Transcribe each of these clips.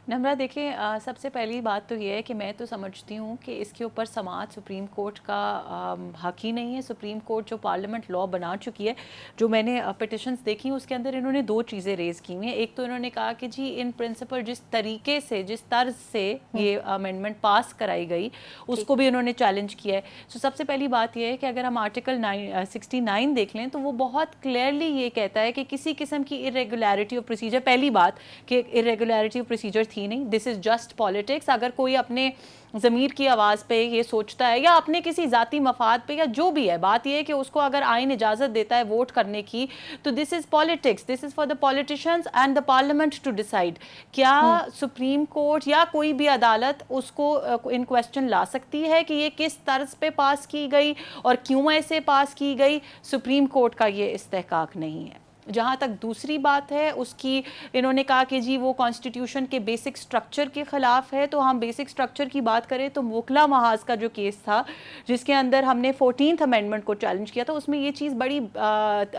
नम्रा देखिए, सबसे पहली बात तो ये है कि मैं तो समझती हूँ कि इसके ऊपर समाअत सुप्रीम कोर्ट का हक ही नहीं है। सुप्रीम कोर्ट जो पार्लियामेंट लॉ बना चुकी है, जो मैंने पिटिशंस देखी उसके अंदर इन्होंने दो चीज़ें रेज़ की हुई हैं। एक तो इन्होंने कहा कि जी इन प्रिंसिपल जिस तरीके से, जिस तर्ज से ये अमेंडमेंट पास कराई गई उसको भी उन्होंने चैलेंज किया है। सो सबसे पहली बात यह है कि अगर हम आर्टिकल 69 देख लें तो वो बहुत क्लियरली ये कहता है कि किसी किस्म की इरेगुलरिटी ऑफ प्रोसीजर, पहली बात कि इरेगुलरिटी ऑफ प्रोसीजर थी नहीं, दिस इज़ जस्ट पॉलिटिक्स। अगर कोई अपने ज़मीर की आवाज़ पे ये सोचता है या अपने किसी ज़ाती मफाद पे या जो भी है, बात ये है कि उसको अगर आइन इजाज़त देता है वोट करने की, तो this is politics, this is for the politicians and the parliament to decide. क्या सुप्रीम कोर्ट या कोई भी अदालत उसको इन क्वेश्चन ला सकती है कि ये किस तर्ज पे पास की गई और क्यों ऐसे पास की गई? सुप्रीम कोर्ट का ये इस्तेहकाक नहीं है। जहाँ तक दूसरी बात है उसकी, इन्होंने कहा कि जी वो कॉन्स्टिट्यूशन के बेसिक स्ट्रक्चर के ख़िलाफ़ है। तो हम बेसिक स्ट्रक्चर की बात करें तो वोकला महाज का जो केस था जिसके अंदर हमने 14th अमेंडमेंट को चैलेंज किया था, उसमें ये चीज़ बड़ी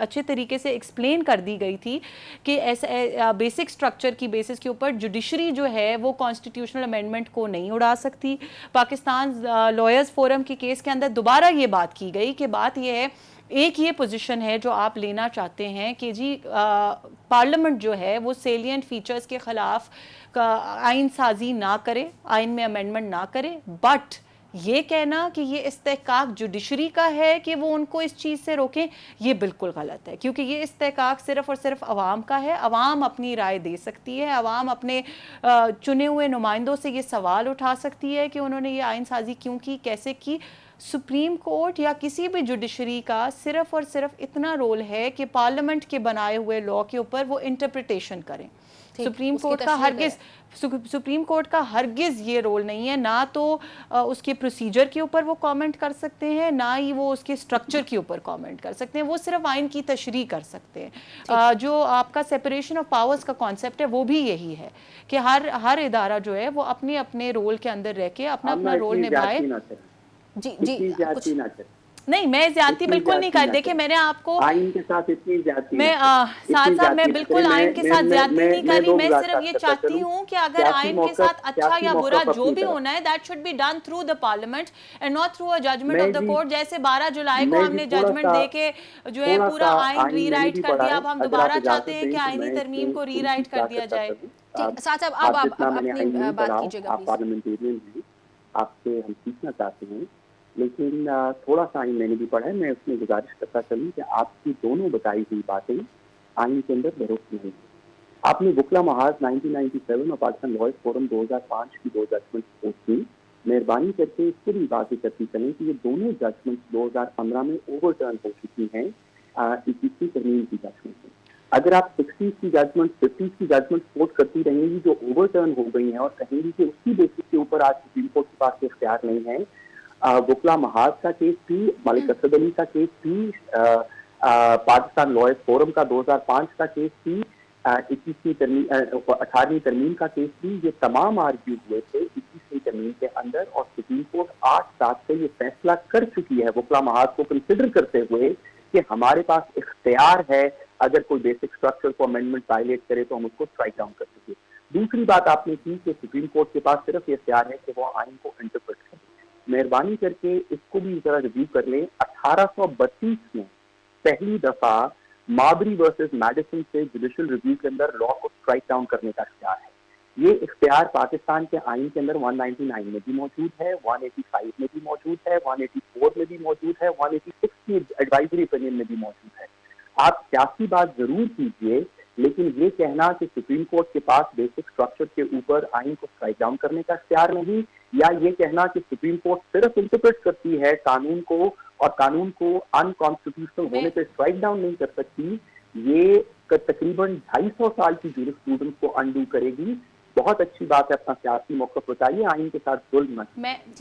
अच्छे तरीके से एक्सप्लेन कर दी गई थी कि ऐसे बेसिक स्ट्रक्चर की बेसिस के ऊपर जुडिशरी जो है वो कॉन्स्टिट्यूशनल अमेंडमेंट को नहीं उड़ा सकती। पाकिस्तान लॉयर्स फोरम के केस के अंदर दोबारा ये बात की गई कि बात ये है, एक ये पोजीशन है जो आप लेना चाहते हैं कि जी पार्लियामेंट जो है वो सेलिएंट फीचर्स के ख़िलाफ़ आइन साजी ना करे, आइन में अमेंडमेंट ना करे, बट ये कहना कि ये इस्तेहकाक जुडिशरी का है कि वो उनको इस चीज़ से रोकें, ये बिल्कुल गलत है। क्योंकि ये इस्तेहकाक सिर्फ़ और सिर्फ अवाम का है। अवाम अपनी राय दे सकती है, अवाम अपने चुने हुए नुमाइंदों से ये सवाल उठा सकती है कि उन्होंने ये आइन साजी क्यों की, कैसे की। सुप्रीम कोर्ट या किसी भी जुडिशरी का सिर्फ और सिर्फ इतना रोल है कि पार्लियामेंट के बनाए हुए लॉ के ऊपर वो इंटरप्रिटेशन करें। सुप्रीम कोर्ट का हरगिज़ ये रोल नहीं है, ना तो उसके प्रोसीजर के ऊपर वो कमेंट कर सकते हैं, ना ही वो उसके स्ट्रक्चर के ऊपर कमेंट कर सकते हैं। वो सिर्फ आइन की तशरीह कर सकते हैं। जो आपका सेपरेशन ऑफ पावर्स का कॉन्सेप्ट है वो भी यही है कि हर इदारा जो है वो अपने अपने रोल के अंदर रह के अपना अपना रोल निभाए। जी जी कुछ नहीं, मैं ज्यादती बिल्कुल नहीं कर, देखिए मैंने आपको आइन के साथ इतनी ज्यादती मैं साथ साथ मैं बिल्कुल आइन के साथ ज्यादती नहीं कर रही। मैं सिर्फ ये चाहती हूँ कि अगर आइन के साथ अच्छा या बुरा जो भी होना है that should be done through the parliament and not through a judgement of the court. जैसे 12 जुलाई को हमने जजमेंट दे के जो है पूरा आइन रीराइट कर दिया, अब हम दोबारा चाहते हैं कि आइनी तरमीम को रीराइट कर दिया जाए। ठीक, साथ साहब अब आप अपनी बात कीजिएगा, आप पार्लियामेंटेरियन हैं, आपसे हम सीखना चाहते हैं, लेकिन थोड़ा सा आइन मैंने भी पढ़ा है, मैं उसमें गुजारिश करता चलूँ कि आपकी दोनों बताई हुई बातें आइन के अंदर दुरुस्त नहीं है। आपने वोकला महाज 1997 और पाकिस्तान लॉयर्स फोरम 2005 की दो जजमेंट कोर्ट की, मेहरबानी करके इसको भी बातें करती चलें कि ये दोनों जजमेंट 2015 में ओवरटर्न हो चुकी हैं 21वीं तरमीम की जजमेंट में। अगर आप 60 की जजमेंट, 50 की जजमेंट कोर्ट करती रहेंगी जो ओवरटर्न हो गई हैं और कहेंगी कि उसकी बेसिस के ऊपर आज सुप्रीम कोर्ट के पास इख्तियार नहीं है, वोकला महाज का केस भी, मलिक असद अली का केस भी, पाकिस्तान लॉयर्स फोरम का 2005 का केस भी, 18वीं तरमीम का केस भी, ये तमाम आर्ग्यू हुए थे 21वीं तरमीम के अंदर और सुप्रीम कोर्ट 8/7 से ये फैसला कर चुकी है वोकला महाज को कंसिडर करते हुए कि हमारे पास इख्तियार है, अगर कोई बेसिक स्ट्रक्चर को अमेंडमेंट वायलेट करे तो हम उसको स्ट्राइक डाउन कर सके। दूसरी बात आपने की कि सुप्रीम कोर्ट के पास सिर्फ ये इख्तियार है कि वो आइन को इंटरप्रेट करे। मेहरबानी करके इसको भी जरा रिव्यू कर लें। 1832 में पहली दफा माबरी वर्सेस मैडिसन से जुडिशियल रिव्यू के अंदर लॉ को स्ट्राइक डाउन करने का इख्तियार है। ये इख्तियार पाकिस्तान के आइन के अंदर 199 में भी मौजूद है, 185 में भी मौजूद है, 184 में भी मौजूद है, 186 की एडवाइजरी ओपिनियन में भी मौजूद है। आप सियासी बात जरूर कीजिए, लेकिन ये कहना कि सुप्रीम कोर्ट के पास बेसिक स्ट्रक्चर के ऊपर आइन को स्ट्राइक डाउन करने का इख्तियार नहीं, या ये कहना कि सुप्रीम कोर्ट सिर्फ इंटरप्रेट करती है कानून को और कानून को अनकॉन्स्टिट्यूशनल होने पे स्ट्राइक डाउन नहीं कर सकती, ये तकरीबन 250 साल की जूरिस्प्रूडेंस को अनडू करेगी। बहुत अच्छी बात है, अपना सियासी मौका बताइए, आइन के साथ जुल्म मत। मैं ठीक